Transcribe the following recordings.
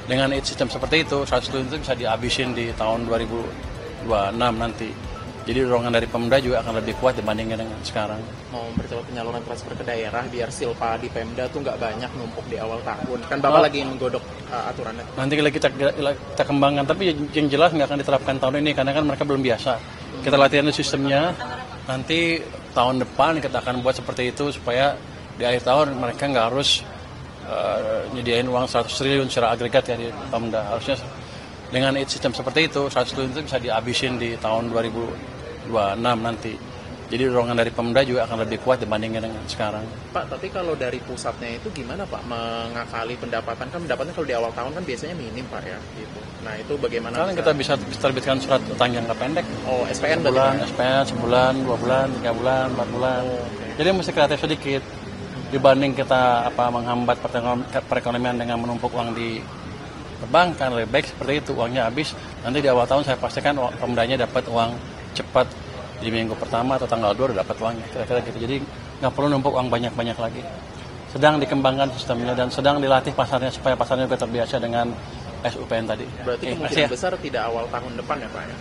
Dengan sistem seperti itu, 100 triliun itu bisa dihabisin di tahun 2026 nanti. Jadi dorongan dari Pemda juga akan lebih kuat dibandingkan dengan sekarang. Mau mempercepat penyaluran transfer ke daerah biar silpa di Pemda tuh nggak banyak numpuk di awal tahun. Kan Bapak lagi menggodok aturannya. Nanti kita kembangkan, tapi yang jelas nggak akan diterapkan tahun ini karena kan mereka belum biasa. Kita latihan sistemnya, nanti tahun depan kita akan buat seperti itu supaya di akhir tahun mereka nggak harus nyediain uang 100 triliun secara agregat ya di Pemda. Harusnya dengan sistem seperti itu 100 triliun itu bisa dihabisin di tahun 2026 nanti. Jadi dorongan dari Pemda juga akan lebih kuat dibandingkan dengan sekarang. Pak, tapi kalau dari pusatnya itu gimana Pak mengakali pendapatan? Kan pendapatnya kalau di awal tahun kan biasanya minim Pak ya. Gitu. Nah itu bagaimana? Sekarang kita bisa terbitkan surat utang jangka pendek. Oh, SPN sebulan, SPN sebulan, 2 bulan, 3 bulan, 4 bulan. Jadi mesti kreatif sedikit. Dibanding kita menghambat perekonomian dengan menumpuk uang di perbankan, lebih baik seperti itu, uangnya habis. Nanti di awal tahun saya pastikan Pemdanya dapat uang cepat di minggu pertama atau tanggal 2 udah dapat uangnya, kira-kira gitu. Jadi nggak perlu numpuk uang banyak-banyak lagi. Sedang dikembangkan sistemnya dan sedang dilatih pasarnya supaya pasarnya juga terbiasa dengan SUPN tadi. Berarti kemungkinan besar tidak awal tahun depan ya Pak ya?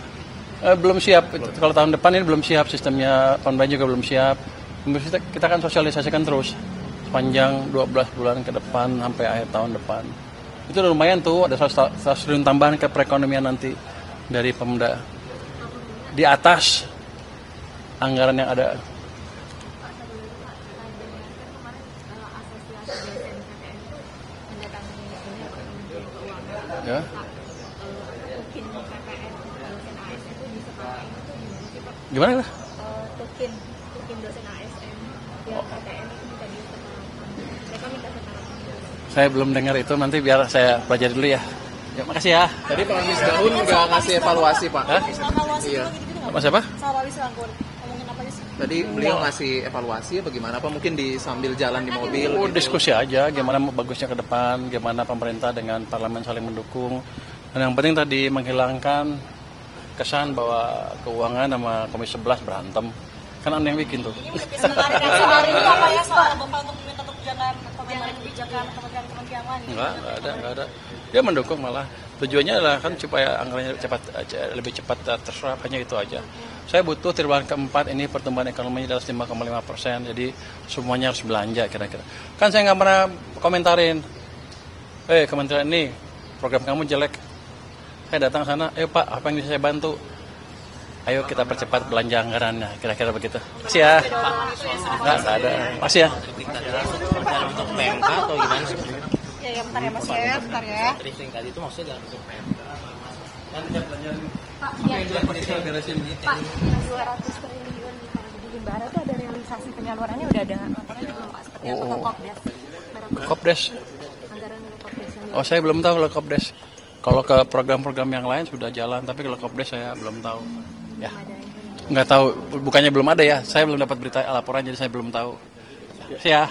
Belum siap. Kalau tahun depan ini belum siap sistemnya, Pemda juga belum siap. Kita akan sosialisasikan terus sepanjang 12 bulan ke depan sampai akhir tahun depan. Itu udah lumayan tuh, ada 100 triliun tambahan ke perekonomian nanti dari Pemda. Di atas anggaran yang ada. Ya. Gimana? Token dosen ASN yang KTN itu bisa disetorkan. Mereka minta setoran. Saya belum dengar itu, nanti biar saya pelajari dulu ya. Ya, makasih ya. Tadi Pak Misbahun nggak ngasih evaluasi Pak. Evaluasi Iya. Mas siapa? sama Pak Wisangkun. Ngomongin apa aja sih? Tadi beliau ngasih evaluasi bagaimana Pak? Mungkin sambil jalan di mobil. Oh, gitu. diskusi aja gimana bagusnya ke depan, gimana pemerintah dengan parlemen saling mendukung. Dan yang penting tadi menghilangkan kesan bahwa keuangan sama Komisi 11 berantem. Kan aneh yang bikin tuh. Sebenarnya dari itu apa ya soal Bapak untuk meminta jangan kebijakan kementerian lain? Enggak ada. Dia mendukung malah. Tujuannya adalah kan supaya anggarannya lebih cepat terserap, hanya itu aja. Saya butuh triwulan keempat ini pertumbuhan ekonominya di atas 5,5%, jadi semuanya harus belanja kira-kira. Kan saya nggak pernah komentarin, kementerian ini program kamu jelek. Saya datang sana, Pak, apa yang bisa saya bantu? Ayo kita percepat belanja anggarannya, kira-kira begitu. Makasih ya. Nggak ada. Makasih ya. Untuk PMK atau gimana sih? Ya, bentar ya Mas ya, bentar ya. Briefing tadi itu maksudnya dalam bentuk PMK. Pak, yang 200 triliun di Himbara itu ada realisasi penyalurannya udah ada laporannya belum Pak? Seperti apa ke Kopdes? Kopdes. Anggaran untuk Kopdes. Oh, saya belum tahu kalau Kopdes. Kalau ke program-program yang lain sudah jalan, tapi kalau Kopdes saya belum tahu. Ya, nggak tahu. Bukannya belum ada ya. Saya belum dapat berita laporan, jadi saya belum tahu. Ya.